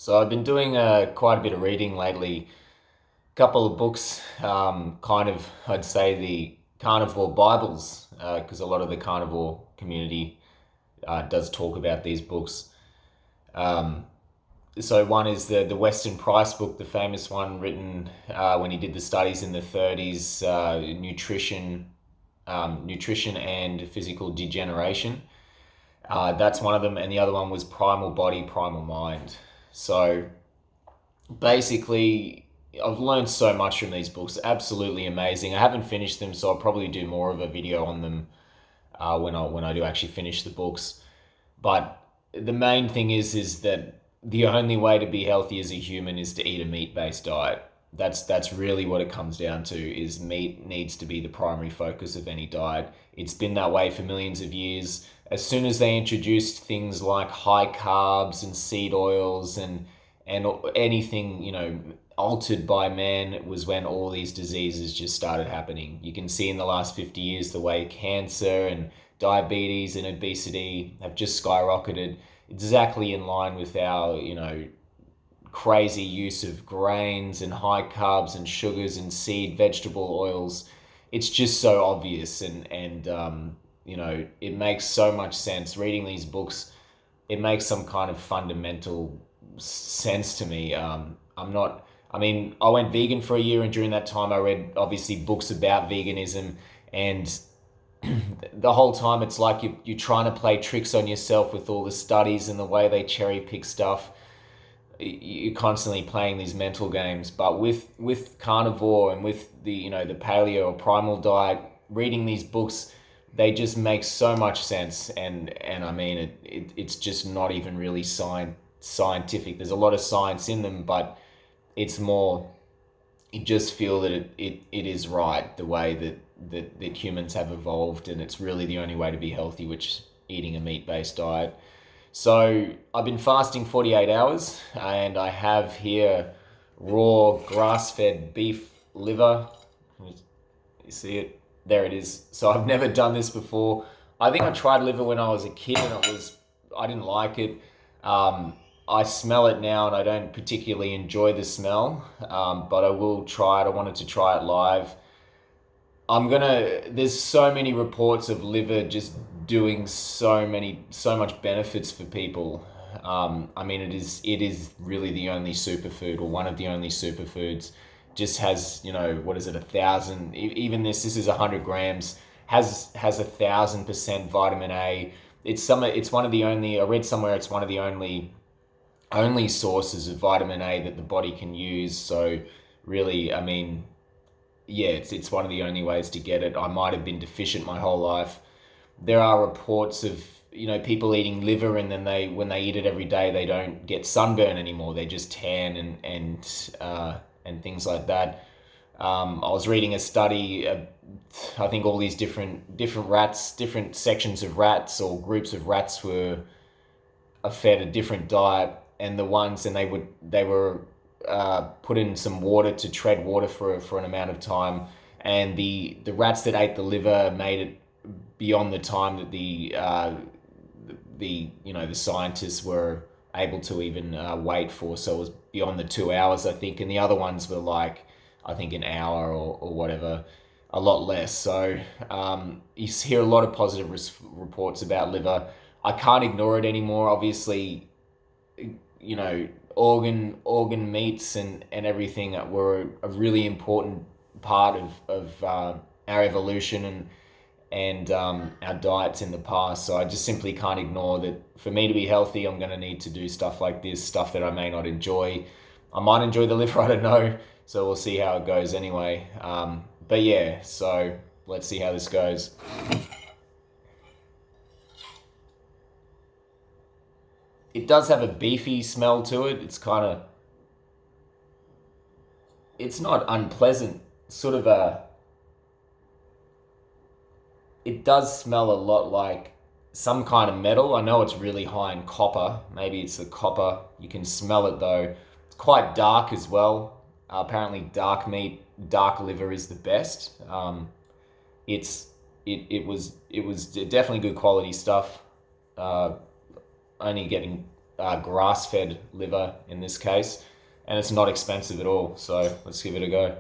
So I've been doing quite a bit of reading lately. A couple of books, I'd say the carnivore Bibles, because a lot of the carnivore community does talk about these books. Um, so one is the Weston Price book, the famous one written when he did the studies in the 30s, nutrition and physical degeneration. That's one of them, and the other one was Primal Body, Primal Mind. So basically, I've learned so much from these books. Absolutely amazing. I haven't finished them, so I'll probably do more of a video on them when I do actually finish the books. But the main thing is that the only way to be healthy as a human is to eat a meat-based diet. That's really what it comes down to. Is meat needs to be the primary focus of any diet. It's been that way for millions of years. As soon as they introduced things like high carbs and seed oils and anything, altered by man, was when all these diseases just started happening. You can see in the last 50 years the way cancer and diabetes and obesity have just skyrocketed, exactly in line with our, crazy use of grains and high carbs and sugars and seed vegetable oils. It's just so obvious, and it makes so much sense reading these books. It makes some kind of fundamental sense to me. I'm not. I mean, I went vegan for a year, and during that time, I read obviously books about veganism, and the whole time it's like you're trying to play tricks on yourself with all the studies and the way they cherry pick stuff. You're constantly playing these mental games. But with carnivore and with the paleo or primal diet, reading these books, they just make so much sense. And I mean it's just not even really scientific. There's a lot of science in them, but it's more, you just feel that it is right the way that humans have evolved, and it's really the only way to be healthy, which eating a meat-based diet. So I've been fasting 48 hours, and I have here raw grass-fed beef liver. You see it? There it is. So I've never done this before. I think I tried liver when I was a kid, and I didn't like it. I smell it now, and I don't particularly enjoy the smell, but I will try it. I wanted to try it live. There's so many reports of liver just doing so much benefits for people. I mean, it is really the only superfood, or one of the only superfoods. Just has, what is it, 1,000, even this is 100 grams, has 1,000% vitamin A. It's one of the only, I read somewhere, it's one of the only sources of vitamin A that the body can use. So really, I mean, yeah, it's one of the only ways to get it. I might have been deficient my whole life. There are reports of, people eating liver, and then when they eat it every day, they don't get sunburn anymore. They just tan and things like that. I was reading a study. I think all these different rats, different sections of rats or groups of rats are fed a different diet, and they were put in some water to tread water for an amount of time, and the rats that ate the liver made it beyond the time that the scientists were able to even wait for. So it was beyond the 2 hours, I think, and the other ones were like, I think, an hour or whatever, a lot less. So you hear a lot of positive reports about liver. I can't ignore it anymore. Obviously, organ meats and everything were a really important part of our evolution and our diets in the past. So I just simply can't ignore that. For me to be healthy, I'm going to need to do stuff like this, stuff that I may not enjoy. I might enjoy the liver, I don't know. So we'll see how it goes anyway. But yeah, so let's see how this goes. It does have a beefy smell to it. It's not unpleasant. Sort of it does smell a lot like some kind of metal. I know it's really high in copper. Maybe it's the copper. You can smell it though. It's quite dark as well. Apparently, dark meat, dark liver is the best. It's it was definitely good quality stuff. Uh, only getting grass-fed liver in this case, and it's not expensive at all. So let's give it a go.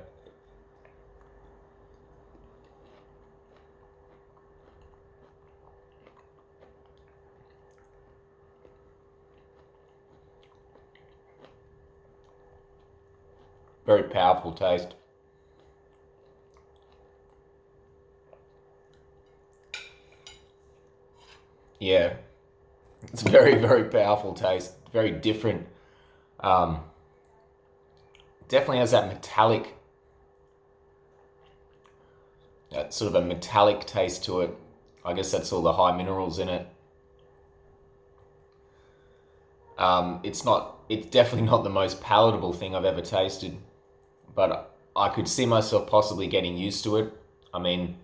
Very powerful taste. Yeah, it's very, very powerful taste. Very different. Um, Definitely has that metallic, that sort of a metallic taste to it. I guess that's all the high minerals in it. It's definitely not the most palatable thing I've ever tasted, but I could see myself possibly getting used to it. I mean,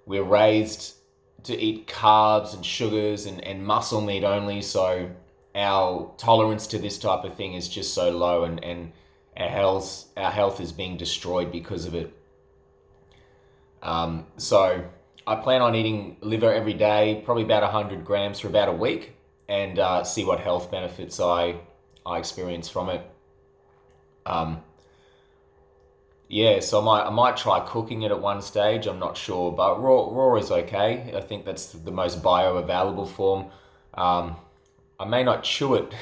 we're raised to eat carbs and sugars and muscle meat only, so our tolerance to this type of thing is just so low, and our health is being destroyed because of it. So I plan on eating liver every day, probably about 100 grams for about a week, and see what health benefits I experience from it. Um, yeah, so I might try cooking it at one stage. I'm not sure, but raw is okay. I think that's the most bioavailable form. Um, I may not chew it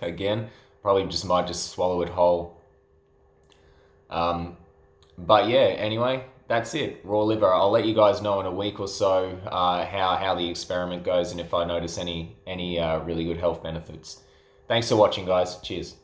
again. Probably might just swallow it whole. Um, but yeah, anyway, that's it. Raw liver. I'll let you guys know in a week or so how the experiment goes and if I notice any really good health benefits. Thanks for watching, guys. Cheers.